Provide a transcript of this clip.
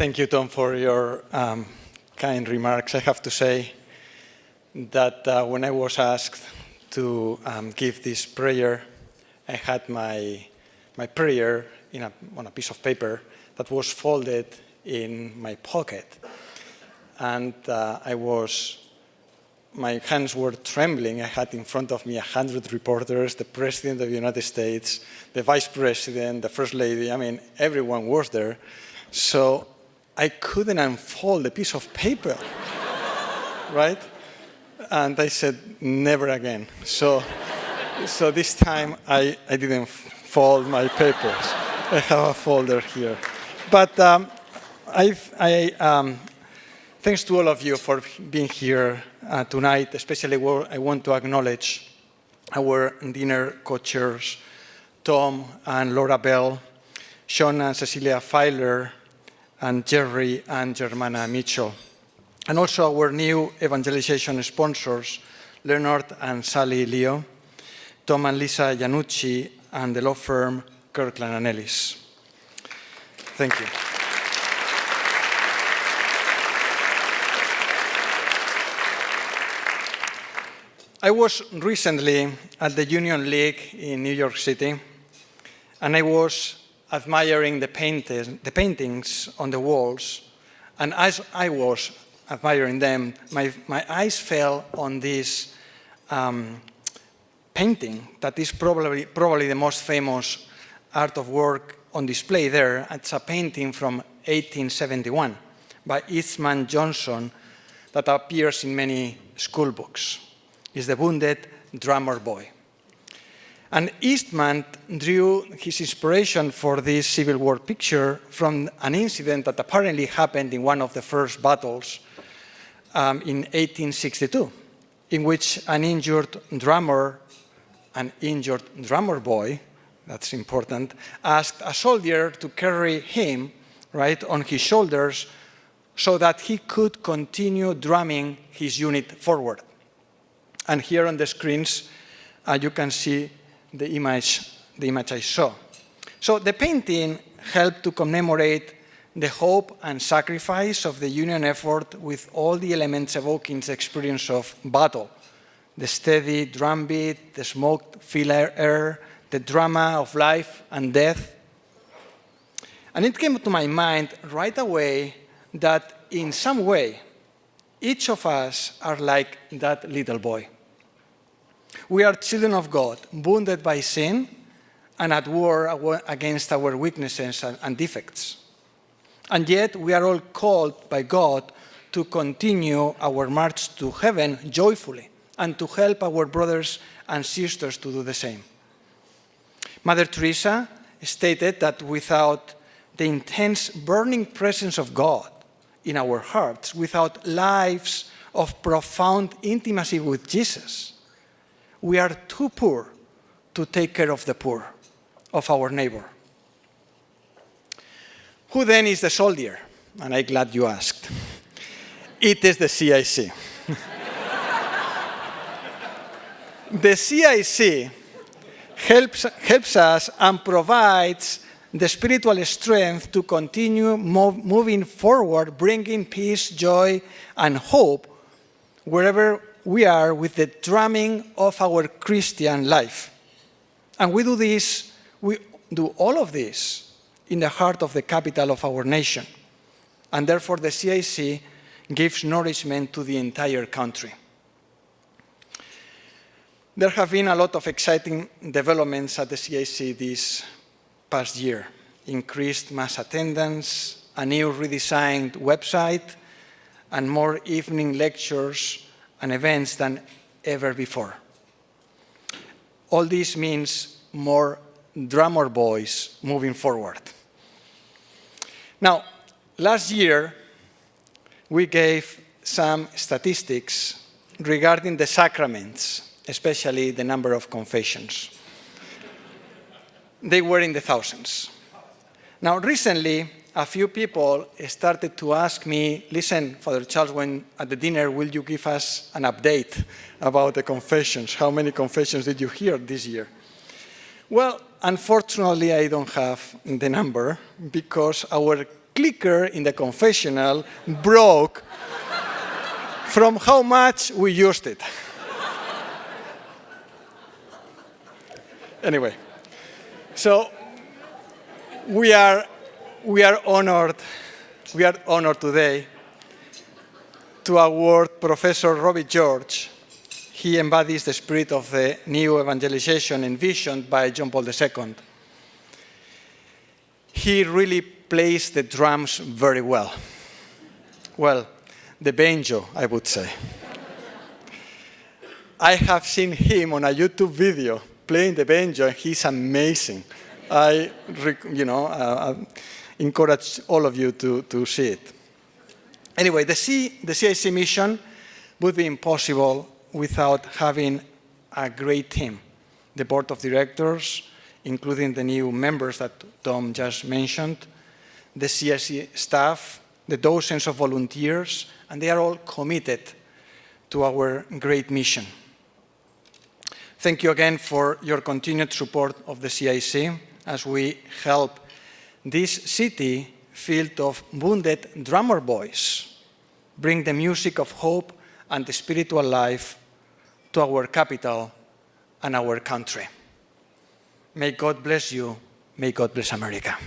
Thank you, Tom, for your kind remarks. I have to say that when I was asked to give this prayer, I had my prayer on a piece of paper that was folded in my pocket. And my hands were trembling. I had in front of me 100 reporters, the President of the United States, the Vice President, the First Lady. I mean, everyone was there. So I couldn't unfold a piece of paper, right? And I said, never again. So this time I didn't fold my papers. I have a folder here. But thanks to all of you for being here tonight. Especially I want to acknowledge our dinner co-chairs, Tom and Laura Bell, Sean and Cecilia Filer, and Jerry and Germana Mitchell. And also our new evangelization sponsors, Leonard and Sally Leo, Tom and Lisa Janucci, and the law firm Kirkland & Ellis. Thank you. I was recently at the Union League in New York City, and I was admiring the paintings on the walls. And as I was admiring them, my eyes fell on this painting that is probably the most famous art of work on display there. It's a painting from 1871 by Eastman Johnson that appears in many school books. It's the Wounded Drummer Boy. And Eastman drew his inspiration for this Civil War picture from an incident that apparently happened in one of the first battles in 1862, in which an injured drummer boy, that's important, asked a soldier to carry him right on his shoulders so that he could continue drumming his unit forward. And here on the screens, you can see the image I saw. So the painting helped to commemorate the hope and sacrifice of the Union effort with all the elements evoking the experience of battle. The steady drumbeat, the smoke-filled air, the drama of life and death. And it came to my mind right away that in some way, each of us are like that little boy. We are children of God, wounded by sin and at war against our weaknesses and defects. And yet we are all called by God to continue our march to heaven joyfully and to help our brothers and sisters to do the same. Mother Teresa stated that without the intense burning presence of God in our hearts, without lives of profound intimacy with Jesus, we are too poor to take care of the poor, of our neighbor. Who then is the soldier? And I'm glad you asked. It is the CIC. The CIC helps us and provides the spiritual strength to continue moving forward, bringing peace, joy, and hope wherever we are with the drumming of our Christian life. And we do all of this in the heart of the capital of our nation. And therefore the CIC gives nourishment to the entire country. There have been a lot of exciting developments at the CIC this past year. Increased mass attendance, a new redesigned website, and more evening lectures and events than ever before. All this means more drummer boys moving forward. Now, last year, we gave some statistics regarding the sacraments, especially the number of confessions. They were in the thousands. Now, recently, a few people started to ask me, listen, Father Charles, when at the dinner, will you give us an update about the confessions? How many confessions did you hear this year? Well, unfortunately, I don't have the number because our clicker in the confessional broke from how much we used it. Anyway, so we are honored today to award Professor Robbie George. He embodies the spirit of the new evangelization envisioned by John Paul II. He really plays the drums very well. Well, the banjo, I would say. I have seen him on a YouTube video playing the banjo, and he's amazing. I encourage all of you to see it. Anyway, the CIC mission would be impossible without having a great team. The board of directors, including the new members that Tom just mentioned, the CIC staff, the dozens of volunteers, and they are all committed to our great mission. Thank you again for your continued support of the CIC as we help this city filled of wounded drummer boys bring the music of hope and the spiritual life to our capital and our country. May God bless you. May God bless America.